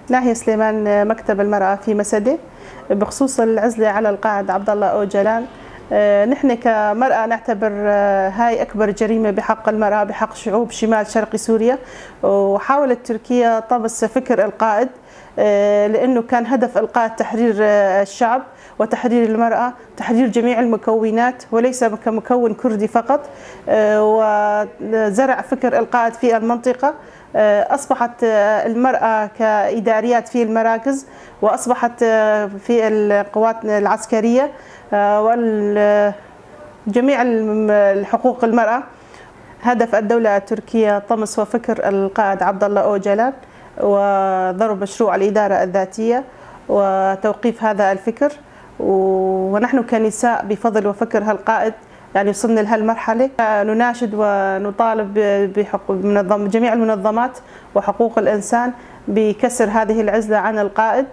ناهية سليمان، مكتب المرأة في مسدة. بخصوص العزلة على القائد عبد الله أوجلان، نحن كمرأة نعتبر هاي أكبر جريمة بحق المرأة، بحق شعوب شمال شرق سوريا. وحاولت تركيا طمس فكر القائد، لأنه كان هدف القائد تحرير الشعب وتحرير المرأة، تحرير جميع المكونات وليس كمكون كردي فقط. وزرع فكر القائد في المنطقة. أصبحت المرأة كإداريات في المراكز، وأصبحت في القوات العسكرية وجميع الحقوق المرأة. هدف الدولة التركية طمس وفكر القائد عبد الله أوجلان وضرب مشروع الإدارة الذاتية وتوقيف هذا الفكر. ونحن كنساء بفضل وفكر هالقائد يعني وصلنا لهالمرحلة، نناشد ونطالب جميع المنظمات وحقوق الإنسان بكسر هذه العزلة عن القائد.